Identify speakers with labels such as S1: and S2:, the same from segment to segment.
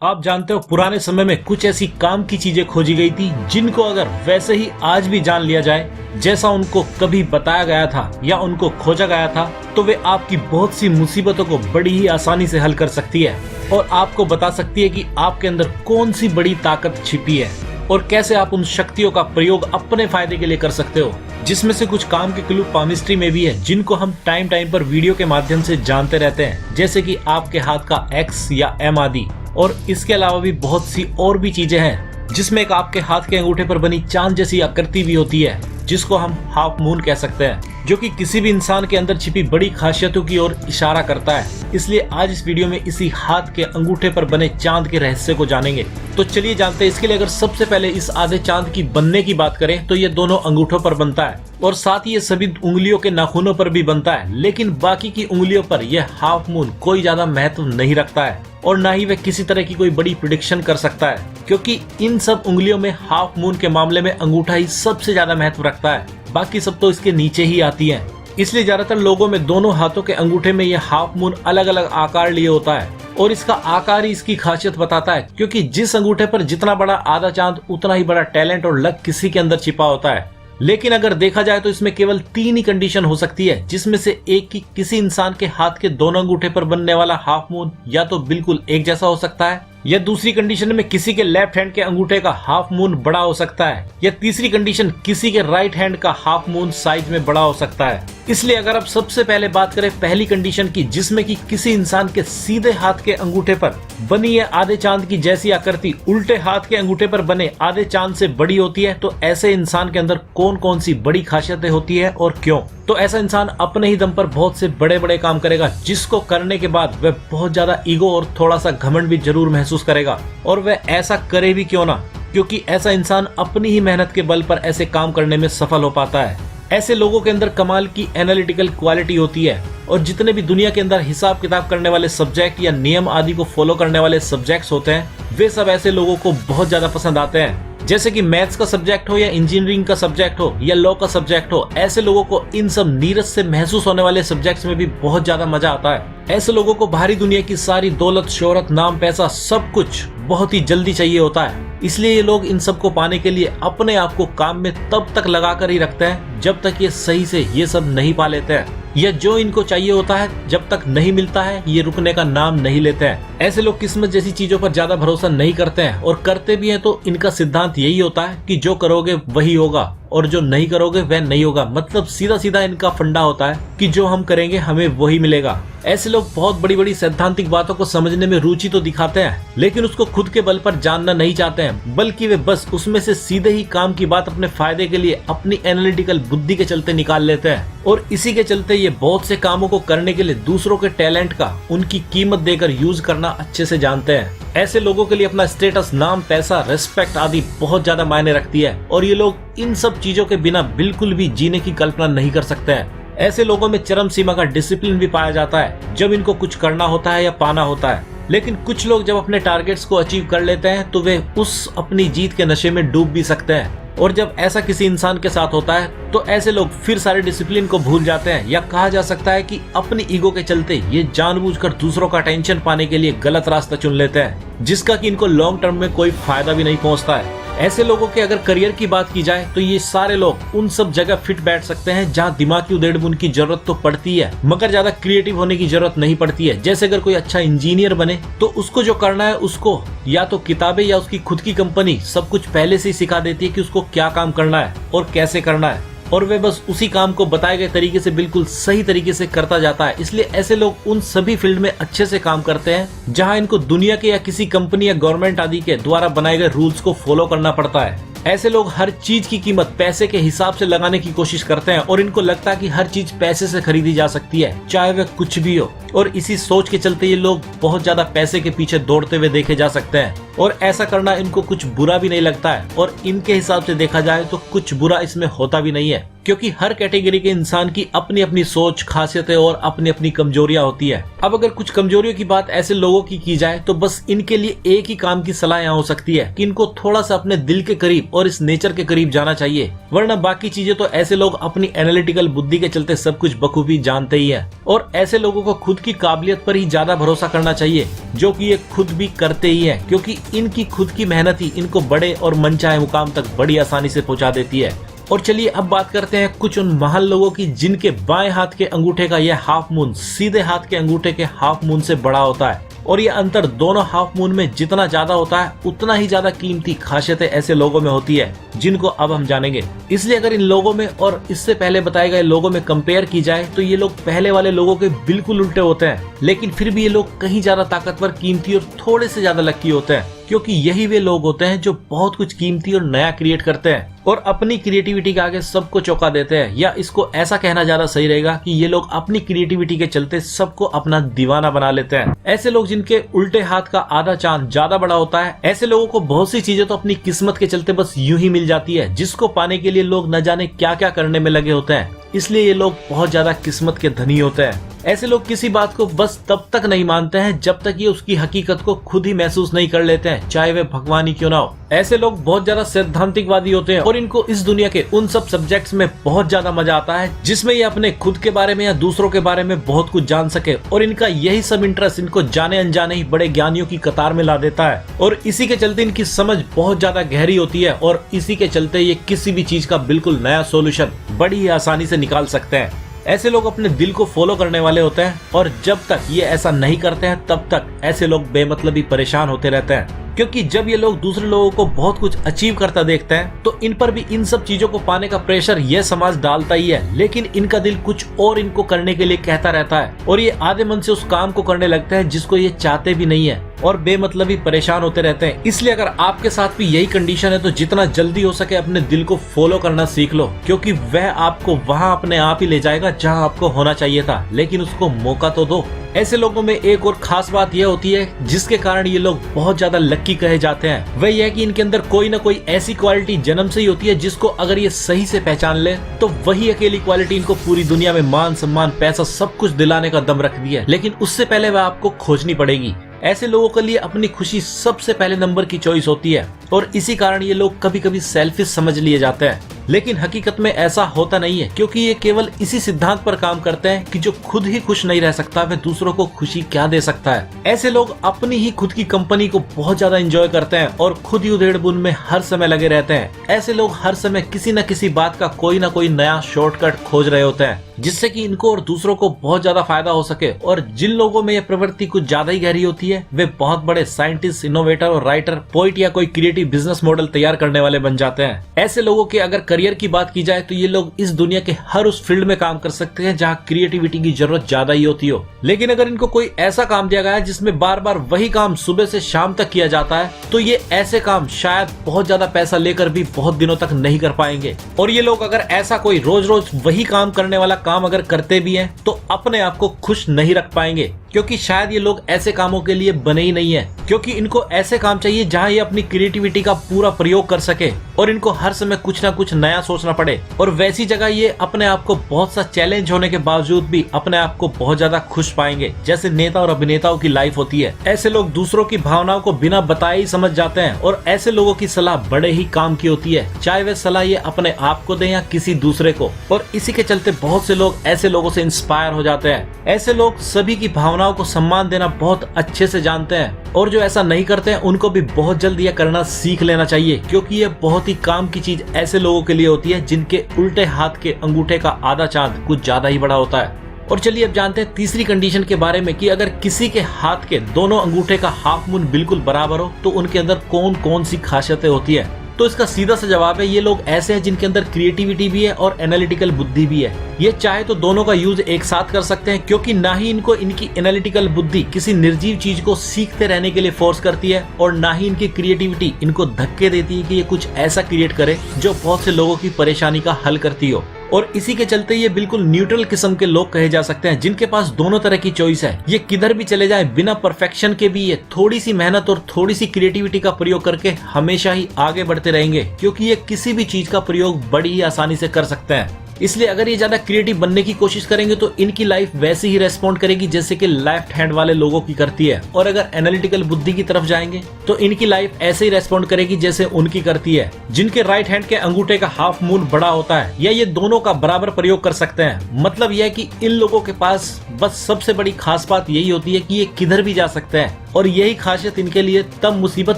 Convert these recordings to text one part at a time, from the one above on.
S1: आप जानते हो पुराने समय में कुछ ऐसी काम की चीजें खोजी गई थी जिनको अगर वैसे ही आज भी जान लिया जाए जैसा उनको कभी बताया गया था या उनको खोजा गया था तो वे आपकी बहुत सी मुसीबतों को बड़ी ही आसानी से हल कर सकती है और आपको बता सकती है कि आपके अंदर कौन सी बड़ी ताकत छिपी है और कैसे आप उन शक्तियों का प्रयोग अपने फायदे के लिए कर सकते हो। जिसमें से कुछ काम के क्लू पामिस्ट्री में भी है जिनको हम टाइम टाइम पर वीडियो के माध्यम से जानते रहते हैं, जैसे कि आपके हाथ का एक्स या एम आदि। और इसके अलावा भी बहुत सी और भी चीजें हैं जिसमें एक आपके हाथ के अंगूठे पर बनी चांद जैसी आकृति भी होती है जिसको हम हाफ मून कह सकते हैं, जो कि किसी भी इंसान के अंदर छिपी बड़ी खासियतों की ओर इशारा करता है। इसलिए आज इस वीडियो में इसी हाथ के अंगूठे पर बने चांद के रहस्य को जानेंगे। तो चलिए जानते हैं। इसके लिए अगर सबसे पहले इस आधे चांद की बनने की बात करें तो ये दोनों अंगूठों पर बनता है और साथ ही ये सभी उंगलियों के नाखूनों पर भी बनता है, लेकिन बाकी की उंगलियों पर यह हाफ मून कोई ज्यादा महत्व नहीं रखता है और ना ही वह किसी तरह की कोई बड़ी प्रेडिक्शन कर सकता है, क्योंकि इन सब उंगलियों में हाफ मून के मामले में अंगूठा ही सबसे ज्यादा महत्व रखता है, बाकी सब तो इसके नीचे ही आती हैं। इसलिए ज्यादातर लोगों में दोनों हाथों के अंगूठे में यह हाफ मून अलग अलग आकार लिए होता है और इसका आकार ही इसकी खासियत बताता है, क्योंकि जिस अंगूठे पर जितना बड़ा आधा चांद उतना ही बड़ा टैलेंट और लक किसी के अंदर छिपा होता है। लेकिन अगर देखा जाए तो इसमें केवल 3 ही कंडीशन हो सकती है, जिसमें से एक की किसी इंसान के हाथ के दोनों अंगूठे पर बनने वाला हाफ मून या तो बिल्कुल एक जैसा हो सकता है, या दूसरी कंडीशन में किसी के लेफ्ट हैंड के अंगूठे का हाफ मून बड़ा हो सकता है, या तीसरी कंडीशन किसी के राइट हैंड का हाफ मून साइज में बड़ा हो सकता है। इसलिए अगर आप सबसे पहले बात करें पहली कंडीशन की, जिसमें कि किसी इंसान के सीधे हाथ के अंगूठे पर बनी है आधे चांद की जैसी आकृति उल्टे हाथ के अंगूठे पर बने आधे चांद से बड़ी होती है, तो ऐसे इंसान के अंदर कौन कौन सी बड़ी खासियतें होती है और क्यों? तो ऐसा इंसान अपने ही दम पर बहुत से बड़े बड़े काम करेगा, जिसको करने के बाद वह बहुत ज्यादा ईगो और थोड़ा सा घमंड भी जरूर महसूस करेगा। और वह ऐसा करे भी क्यों ना, क्योंकि ऐसा इंसान अपनी ही मेहनत के बल पर ऐसे काम करने में सफल हो पाता है। ऐसे लोगों के अंदर कमाल की एनालिटिकल क्वालिटी होती है और जितने भी दुनिया के अंदर हिसाब किताब करने वाले सब्जेक्ट या नियम आदि को फॉलो करने वाले सब्जेक्ट्स होते हैं, वे सब ऐसे लोगों को बहुत ज्यादा पसंद आते हैं। जैसे कि मैथ्स का सब्जेक्ट हो या इंजीनियरिंग का सब्जेक्ट हो या लॉ का सब्जेक्ट हो, ऐसे लोगों को इन सब नीरस से महसूस होने वाले सब्जेक्ट्स में भी बहुत ज्यादा मजा आता है। ऐसे लोगों को बाहरी दुनिया की सारी दौलत, शोहरत, नाम, पैसा सब कुछ बहुत ही जल्दी चाहिए होता है। इसलिए ये लोग इन सब को पाने के लिए अपने आप को काम में तब तक लगा कर ही रखते हैं जब तक ये सही से ये सब नहीं पा लेते हैं, या जो इनको चाहिए होता है जब तक नहीं मिलता है ये रुकने का नाम नहीं लेते हैं। ऐसे लोग किस्मत जैसी चीजों पर ज्यादा भरोसा नहीं करते हैं, और करते भी हैं तो इनका सिद्धांत यही होता है कि जो करोगे वही होगा और जो नहीं करोगे वह नहीं होगा। मतलब सीधा सीधा इनका फंडा होता है कि जो हम करेंगे हमें वही मिलेगा। ऐसे लोग बहुत बड़ी बड़ी सैद्धांतिक बातों को समझने में रुचि तो दिखाते हैं, लेकिन उसको खुद के बल पर जानना नहीं चाहते हैं, बल्कि वे बस उसमें से सीधे ही काम की बात अपने फायदे के लिए अपनी एनालिटिकल बुद्धि के चलते निकाल लेते हैं। और इसी के चलते ये बहुत से कामों को करने के लिए दूसरों के टैलेंट का उनकी कीमत देकर यूज करना अच्छे से जानते हैं। ऐसे लोगों के लिए अपना स्टेटस, नाम, पैसा, रेस्पेक्ट आदि बहुत ज्यादा मायने रखती है और ये लोग इन सब चीजों के बिना बिल्कुल भी जीने की कल्पना नहीं कर सकते हैं। ऐसे लोगों में चरम सीमा का डिसिप्लिन भी पाया जाता है जब इनको कुछ करना होता है या पाना होता है। लेकिन कुछ लोग जब अपने टारगेट्स को अचीव कर लेते हैं तो वे उस अपनी जीत के नशे में डूब भी सकते हैं, और जब ऐसा किसी इंसान के साथ होता है तो ऐसे लोग फिर सारे डिसिप्लिन को भूल जाते हैं, या कहा जा सकता है कि अपनी ईगो के चलते ये जानबूझकर दूसरों का अटेंशन पाने के लिए गलत रास्ता चुन लेते हैं, जिसका कि इनको लॉन्ग टर्म में कोई फायदा भी नहीं पहुंचता है। ऐसे लोगों के अगर करियर की बात की जाए तो ये सारे लोग उन सब जगह फिट बैठ सकते हैं जहां दिमाग की उधेड़-बुन की जरूरत तो पड़ती है मगर ज्यादा क्रिएटिव होने की जरूरत नहीं पड़ती है। जैसे अगर कोई अच्छा इंजीनियर बने तो उसको जो करना है उसको या तो किताबें या उसकी खुद की कंपनी सब कुछ पहले से ही सिखा देती है कि उसको क्या काम करना है और कैसे करना है, और वे बस उसी काम को बताए गए तरीके से बिल्कुल सही तरीके से करता जाता है। इसलिए ऐसे लोग उन सभी फील्ड में अच्छे से काम करते हैं जहां इनको दुनिया के या किसी कंपनी या गवर्नमेंट आदि के द्वारा बनाए गए रूल्स को फॉलो करना पड़ता है। ऐसे लोग हर चीज की कीमत पैसे के हिसाब से लगाने की कोशिश करते हैं और इनको लगता है कि हर चीज पैसे से खरीदी जा सकती है, चाहे वह कुछ भी हो। और इसी सोच के चलते ये लोग बहुत ज्यादा पैसे के पीछे दौड़ते हुए देखे जा सकते हैं, और ऐसा करना इनको कुछ बुरा भी नहीं लगता है, और इनके हिसाब से देखा जाए तो कुछ बुरा इसमें होता भी नहीं है। क्योंकि हर कैटेगरी के इंसान की अपनी अपनी सोच, खासियतें और अपनी अपनी कमजोरियां होती है। अब अगर कुछ कमजोरियों की बात ऐसे लोगों की जाए तो बस इनके लिए एक ही काम की सलाह यहाँ हो सकती है कि इनको थोड़ा सा अपने दिल के करीब और इस नेचर के करीब जाना चाहिए, वरना बाकी चीजें तो ऐसे लोग अपनी एनालिटिकल बुद्धि के चलते सब कुछ बखूबी जानते ही है। और ऐसे लोगों को खुद की काबिलियत पर ही ज्यादा भरोसा करना चाहिए, जो कि ये खुद भी करते ही है, क्योंकि इनकी खुद की मेहनत ही इनको बड़े और मनचाहे मुकाम तक बड़ी आसानी से पहुंचा देती है। और चलिए अब बात करते हैं कुछ उन महान लोगों की जिनके बाएं हाथ के अंगूठे का यह हाफ मून सीधे हाथ के अंगूठे के हाफ मून से बड़ा होता है, और ये अंतर दोनों हाफ मून में जितना ज्यादा होता है उतना ही ज्यादा कीमती खासियतें ऐसे लोगों में होती है, जिनको अब हम जानेंगे। इसलिए अगर इन लोगों में और इससे पहले बताए गए लोगों में कंपेयर की जाए तो ये लोग पहले वाले लोगों के बिल्कुल उल्टे होते हैं, लेकिन फिर भी ये लोग कहीं ज्यादा ताकतवर, कीमती और थोड़े से ज्यादा लकी होते हैं, क्योंकि यही वे लोग होते हैं जो बहुत कुछ कीमती और नया क्रिएट करते हैं और अपनी क्रिएटिविटी के आगे सबको चौंका देते हैं। या इसको ऐसा कहना ज्यादा सही रहेगा कि ये लोग अपनी क्रिएटिविटी के चलते सबको अपना दीवाना बना लेते हैं। ऐसे लोग जिनके उल्टे हाथ का आधा चांद ज्यादा बड़ा होता है, ऐसे लोगों को बहुत सी चीजें तो अपनी किस्मत के चलते बस यूं ही मिल जाती है, जिसको पाने के लिए लोग न जाने क्या क्या करने में लगे होते हैं। इसलिए ये लोग बहुत ज्यादा किस्मत के धनी होते हैं। ऐसे लोग किसी बात को बस तब तक नहीं मानते हैं जब तक ये उसकी हकीकत को खुद ही महसूस नहीं कर लेते हैं, चाहे वे भगवान ही क्यों ना हो। ऐसे लोग बहुत ज्यादा सैद्धांतिकवादी होते हैं और इनको इस दुनिया के उन सब सब्जेक्ट्स में बहुत ज्यादा मजा आता है जिसमें ये अपने खुद के बारे में या दूसरों के बारे में बहुत कुछ जान सके, और इनका यही सब इंटरेस्ट इनको जाने अनजाने ही बड़े ज्ञानियों की कतार में ला देता है। और इसी के चलते इनकी समझ बहुत ज्यादा गहरी होती है और इसी के चलते ये किसी भी चीज का बिल्कुल नया सोल्यूशन बड़ी ही आसानी से निकाल सकते हैं। ऐसे लोग अपने दिल को फॉलो करने वाले होते हैं और जब तक ये ऐसा नहीं करते हैं तब तक ऐसे लोग बेमतलबी परेशान होते रहते हैं, क्योंकि जब ये लोग दूसरे लोगों को बहुत कुछ अचीव करता देखते हैं तो इन पर भी इन सब चीजों को पाने का प्रेशर ये समाज डालता ही है, लेकिन इनका दिल कुछ और इनको करने के लिए कहता रहता है और ये आधे मन से उस काम को करने लगते हैं जिसको ये चाहते भी नहीं है और बेमतलबी परेशान होते रहते हैं। इसलिए अगर आपके साथ भी यही कंडीशन है तो जितना जल्दी हो सके अपने दिल को फॉलो करना सीख लो, क्योंकि वह आपको वहां अपने आप ही ले जाएगा जहां आपको होना चाहिए था, लेकिन उसको मौका तो दो। ऐसे लोगों में एक और खास बात यह होती है जिसके कारण ये लोग बहुत ज्यादा लक्की कहे जाते हैं, वह यह कि इनके अंदर कोई ना कोई ऐसी क्वालिटी जन्म से ही होती है जिसको अगर ये सही से पहचान ले तो वही अकेली क्वालिटी इनको पूरी दुनिया में मान, सम्मान, पैसा सब कुछ दिलाने का दम रखती है, लेकिन उससे पहले वह आपको खोजनी पड़ेगी। ऐसे लोगों के लिए अपनी खुशी सबसे पहले नंबर की चॉइस होती है और इसी कारण ये लोग कभी कभी सेल्फिश समझ लिए जाते हैं, लेकिन हकीकत में ऐसा होता नहीं है, क्योंकि ये केवल इसी सिद्धांत पर काम करते हैं कि जो खुद ही खुश नहीं रह सकता वह दूसरों को खुशी क्या दे सकता है। ऐसे लोग अपनी ही खुद की कंपनी को बहुत ज्यादा एंजॉय करते हैं और खुद ही उधेड़-बुन में हर समय लगे रहते हैं। ऐसे लोग हर समय किसी न किसी बात का कोई ना कोई नया शॉर्टकट खोज रहे होते हैं जिससे कि इनको और दूसरों को बहुत ज्यादा फायदा हो सके। और जिन लोगों में यह प्रवृत्ति कुछ ज्यादा ही गहरी होती है वे बहुत बड़े साइंटिस्ट, इनोवेटर और राइटर, पोइट या कोई क्रिएटिव बिजनेस मॉडल तैयार करने वाले बन जाते हैं। ऐसे लोगों के अगर करियर की बात की जाए तो ये लोग इस दुनिया के हर उस फील्ड में काम कर सकते हैं जहाँ क्रिएटिविटी की जरूरत ज्यादा ही होती हो, लेकिन अगर इनको कोई ऐसा काम दिया गया है जिसमें बार बार वही काम सुबह से शाम तक किया जाता है तो ये ऐसे काम शायद बहुत ज्यादा पैसा लेकर भी बहुत दिनों तक नहीं कर पाएंगे। और ये लोग अगर ऐसा कोई रोज रोज वही काम करने वाला काम अगर करते भी हैं तो अपने आप को खुश नहीं रख पाएंगे, क्योंकि शायद ये लोग ऐसे कामों के लिए बने ही नहीं है, क्योंकि इनको ऐसे काम चाहिए जहां ये अपनी क्रिएटिविटी का पूरा प्रयोग कर सके और इनको हर समय कुछ ना कुछ नया सोचना पड़े। और वैसी जगह ये अपने आप को बहुत सा चैलेंज होने के बावजूद भी अपने आप को बहुत ज्यादा खुश पाएंगे, जैसे नेता और अभिनेताओं की लाइफ होती है। ऐसे लोग दूसरों की भावनाओं को बिना बताए ही समझ जाते हैं और ऐसे लोगों की सलाह बड़े ही काम की होती है, चाहे वे सलाह ये अपने आप को दें या किसी दूसरे को। और इसी के चलते बहुत से लोग ऐसे लोगों से इंस्पायर हो जाते हैं। ऐसे लोग सभी की भावनाओं को सम्मान देना बहुत अच्छे से जानते हैं और जो ऐसा नहीं करते हैं उनको भी बहुत जल्द यह करना सीख लेना चाहिए, क्योंकि यह बहुत ही काम की चीज ऐसे लोगों के लिए होती है जिनके उल्टे हाथ के अंगूठे का आधा चांद कुछ ज्यादा ही बड़ा होता है। और चलिए अब जानते हैं तीसरी कंडीशन के बारे में कि अगर किसी के हाथ के दोनों अंगूठे का हाफ मून बिल्कुल बराबर हो तो उनके अंदर कौन कौन सी खासियतें होती है। तो इसका सीधा सा जवाब है ये लोग ऐसे हैं जिनके अंदर क्रिएटिविटी भी है और एनालिटिकल बुद्धि भी है। ये चाहे तो दोनों का यूज एक साथ कर सकते हैं, क्योंकि ना ही इनको इनकी एनालिटिकल बुद्धि किसी निर्जीव चीज को सीखते रहने के लिए फोर्स करती है और ना ही इनकी क्रिएटिविटी इनको धक्के देती है कि ये कुछ ऐसा क्रिएट करे जो बहुत से लोगों की परेशानी का हल करती हो। और इसी के चलते ये बिल्कुल न्यूट्रल किस्म के लोग कहे जा सकते हैं, जिनके पास दोनों तरह की चॉइस है। ये किधर भी चले जाए बिना परफेक्शन के भी ये थोड़ी सी मेहनत और थोड़ी सी क्रिएटिविटी का प्रयोग करके हमेशा ही आगे बढ़ते रहेंगे, क्योंकि ये किसी भी चीज का प्रयोग बड़ी ही आसानी से कर सकते हैं। इसलिए अगर ये ज्यादा क्रिएटिव बनने की कोशिश करेंगे तो इनकी लाइफ वैसे ही रेस्पॉन्ड करेगी जैसे कि लेफ्ट हैंड वाले लोगों की करती है। और अगर एनालिटिकल बुद्धि की तरफ जाएंगे तो इनकी लाइफ ऐसे ही रेस्पॉन्ड करेगी जैसे उनकी करती है, जिनके राइट हैंड के अंगूठे का हाफ मून बड़ा होता है या ये दोनों का बराबर प्रयोग कर सकते हैं। मतलब यह है कि इन लोगों के पास बस सबसे बड़ी खास बात यही होती है कि ये किधर भी जा सकते हैं, और यही खासियत इनके लिए तब मुसीबत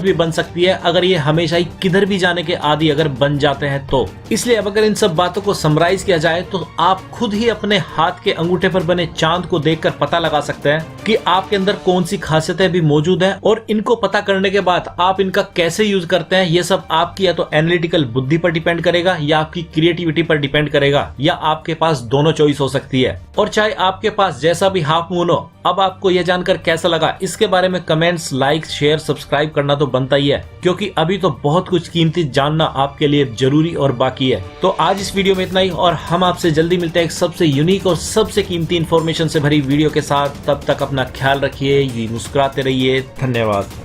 S1: भी बन सकती है अगर ये हमेशा ही किधर भी जाने के आदी अगर बन जाते हैं तो। इसलिए अब अगर इन सब बातों को समराइज किया जाए तो आप खुद ही अपने हाथ के अंगूठे पर बने चांद को देखकर पता लगा सकते हैं कि आपके अंदर कौन सी खासियतें भी मौजूद हैं, और इनको पता करने के बाद आप इनका कैसे यूज करते हैं ये सब आपकी या तो एनालिटिकल बुद्धि पर डिपेंड करेगा या आपकी क्रिएटिविटी पर डिपेंड करेगा, या आपके पास दोनों चॉइस हो सकती है। और चाहे आपके पास जैसा भी हाफ मून हो, अब आपको यह जानकर कैसा लगा इसके बारे में कमेंट्स, लाइक, शेयर, सब्सक्राइब करना तो बनता ही है, क्योंकि अभी तो बहुत कुछ कीमती जानना आपके लिए जरूरी और बाकी है। तो आज इस वीडियो में इतना ही, और हम आपसे जल्दी मिलते हैं एक सबसे यूनिक और सबसे कीमती इंफॉर्मेशन से भरी वीडियो के साथ। तब तक अपना ख्याल रखिए, मुस्कुराते रहिए। धन्यवाद।